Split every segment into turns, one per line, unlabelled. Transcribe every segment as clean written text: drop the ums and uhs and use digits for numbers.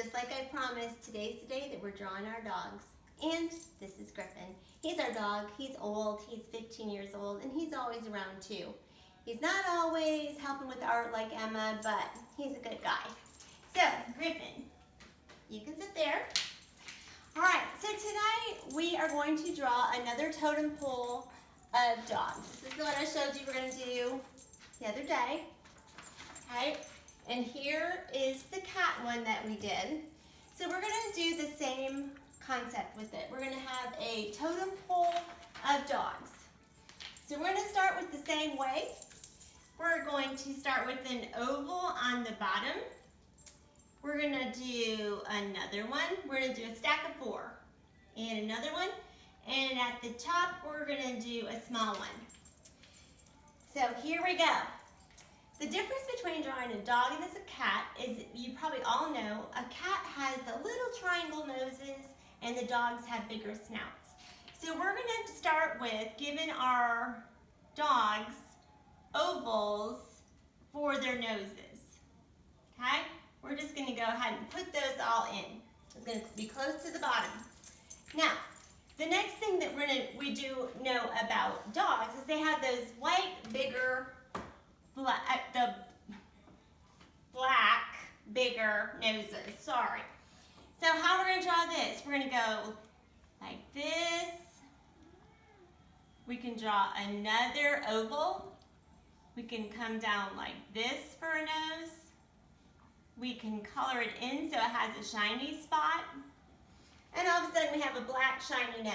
just like I promised, today's the day that we're drawing our dogs. And this is Griffin. He's our dog. He's old. He's 15 years old, and he's always around too. He's not always helping with art like Emma, but he's a good guy. So, Griffin, you can sit there. All right, so tonight we are going to draw another totem pole of dogs. This is what I showed you we're going to do the other day. Okay, and here is the cat one that we did. So we're going to do the same concept with it. We're going to have a totem pole of dogs. So we're going to start with the same way. We're going to start with an oval on the bottom. We're going to do another one. We're going to do a stack of 4 and another one. And at the top, we're going to do a small one. So here we go. The difference between drawing a dog and a cat is, you probably all know, a cat has the little triangle noses and the dogs have bigger snouts. So we're going to start with giving our dogs ovals for their noses. Okay? We're just going to go ahead and put those all in. It's going to be close to the bottom. Now, the next thing that we do know about dogs is they have those white, bigger, black, bigger noses. Sorry. So how we're going to draw this? We're going to go like this. We can draw another oval. We can come down like this for a nose. We can color it in so it has a shiny spot. And all of a sudden we have a black shiny nose.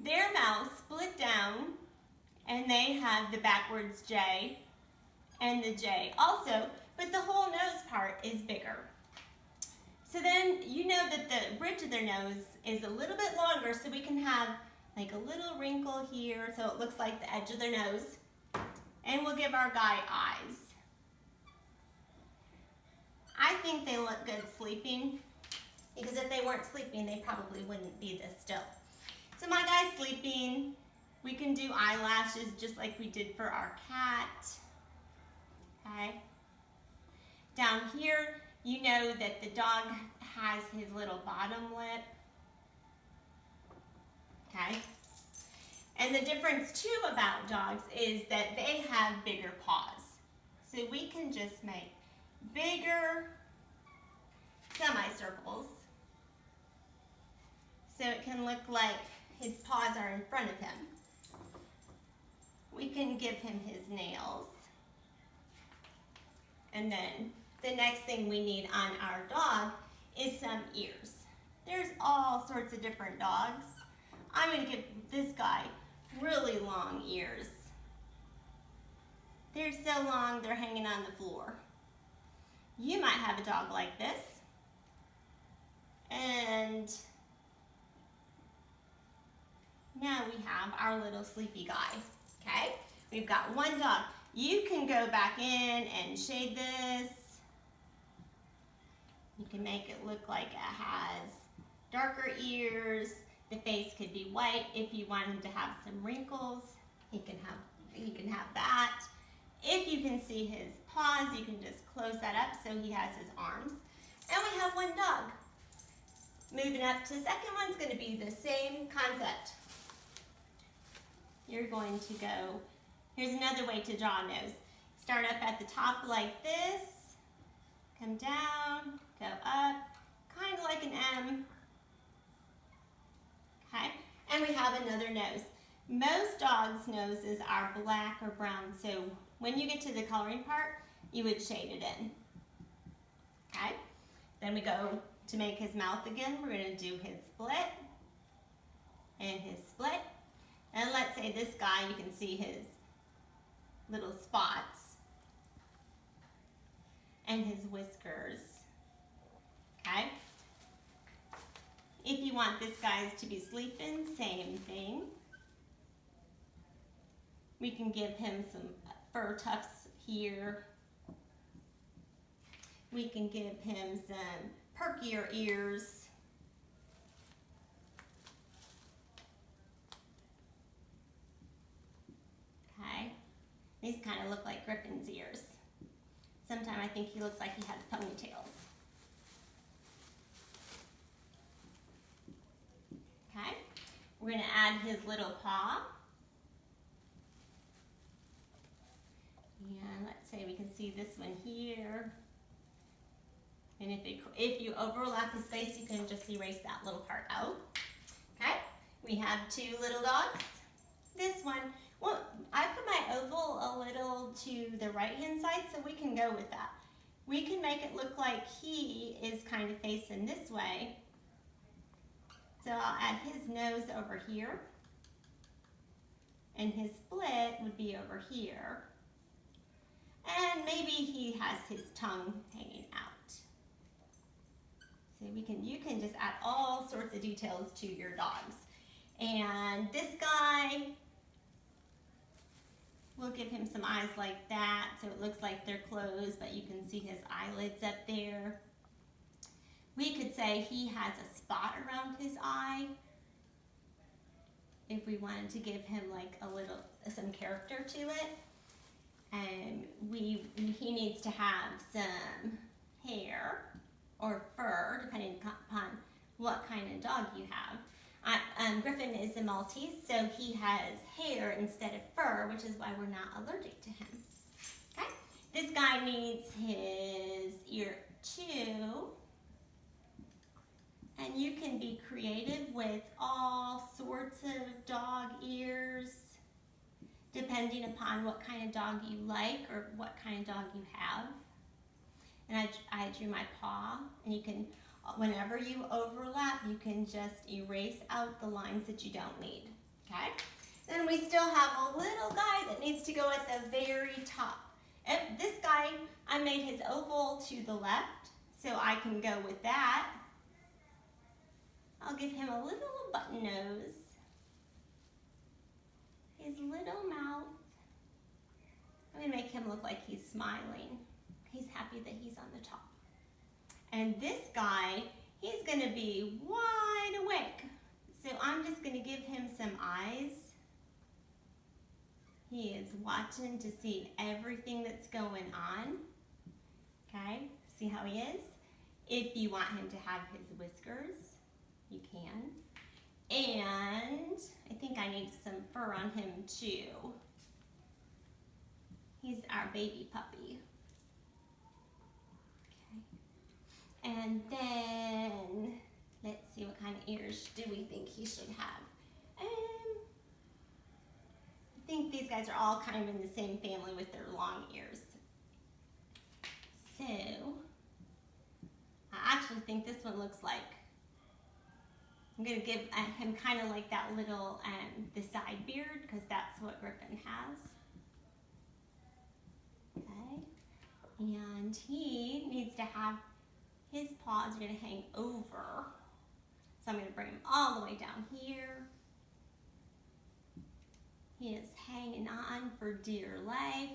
Their mouth split down and they have the backwards J and the J also, but the whole nose part is bigger. So then you know that the bridge of their nose is a little bit longer, so we can have like a little wrinkle here so it looks like the edge of their nose. And we'll give our guy eyes. I think they look good sleeping, because if they weren't sleeping, they probably wouldn't be this still. So my guy's sleeping. We can do eyelashes just like we did for our cat. Okay. Down here, you know that the dog has his little bottom lip. Okay. And the difference too about dogs is that they have bigger paws. So we can just make bigger semicircles so it can look like his paws are in front of him. We can give him his nails. And then the next thing we need on our dog is some ears. There's all sorts of different dogs. I'm going to give this guy really long ears. They're so long, they're hanging on the floor. You might have a dog like this. And now we have our little sleepy guy. Okay? We've got one dog. You can go back in and shade this. You can make it look like it has darker ears. The face could be white. If you want him to have some wrinkles, he can have that. If you can see his paws, you can just close that up so he has his arms. And we have one dog. Moving up to the second one's going to be the same concept. You're going to go, here's another way to draw a nose. Start up at the top like this, come down, go up, kind of like an M. Okay, and we have another nose. Most dogs' noses are black or brown, so when you get to the coloring part, you would shade it in. Okay, then we go to make his mouth again. We're going to do his split and his split. And let's say this guy, you can see his little spots and his whiskers. Okay? If you want this guy to be sleeping, same thing. We can give him some fur tufts here. We can give him some perkier ears. Okay, these kind of look like Griffin's ears. Sometimes I think he looks like he has ponytails. We're going to add his little paw. And let's say we can see this one here. And if you overlap his face, you can just erase that little part out. Okay, we have two little dogs. This one, well, I put my oval a little to the right-hand side, so we can go with that. We can make it look like he is kind of facing this way. So I'll add his nose over here, and his split would be over here. And maybe he has his tongue hanging out. So you can just add all sorts of details to your dogs. And this guy, we'll give him some eyes like that, so it looks like they're closed, but you can see his eyelids up there. We could say he has a spot around his eye if we wanted to give him like some character to it. And he needs to have some hair or fur, depending upon what kind of dog you have. Griffin is a Maltese, so he has hair instead of fur, which is why we're not allergic to him. Okay, this guy needs his ear too. And you can be creative with all sorts of dog ears, depending upon what kind of dog you like or what kind of dog you have. And I drew my paw, and you can, whenever you overlap, you can just erase out the lines that you don't need, okay? Then we still have a little guy that needs to go at the very top. And this guy, I made his oval to the left, so I can go with that. I'll give him a little button nose, his little mouth. I'm gonna make him look like he's smiling. He's happy that he's on the top. And this guy, he's gonna be wide awake. So I'm just gonna give him some eyes. He is watching to see everything that's going on. Okay, see how he is? If you want him to have his whiskers, you can. And I think I need some fur on him too. He's our baby puppy. Okay. And then, let's see, what kind of ears do we think he should have? I think these guys are all kind of in the same family with their long ears. So, I actually think this one looks like, I'm going to give him kind of like that little, the side beard, because that's what Griffin has. Okay. And he needs to have his paws are going to hang over. So I'm going to bring him all the way down here. He is hanging on for dear life.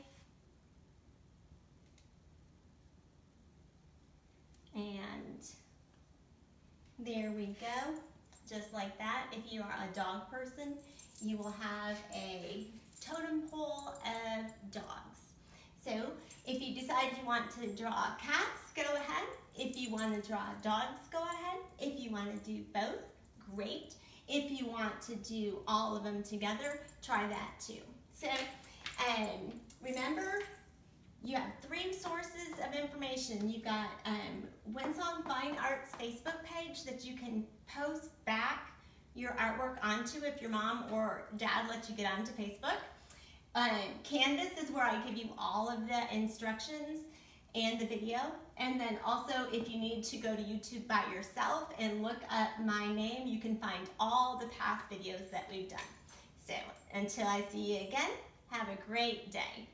And there we go. Just like that. If you are a dog person, you will have a totem pole of dogs. So if you decide you want to draw cats, go ahead. If you want to draw dogs, go ahead. If you want to do both, great. If you want to do all of them together, try that too. So remember, you have 3 sources of information. You've got Winsong Fine Arts Facebook page that you can post back your artwork onto if your mom or dad lets you get onto Facebook. Canvas is where I give you all of the instructions and the video. And then also, if you need to go to YouTube by yourself and look up my name, you can find all the past videos that we've done. So until I see you again, have a great day.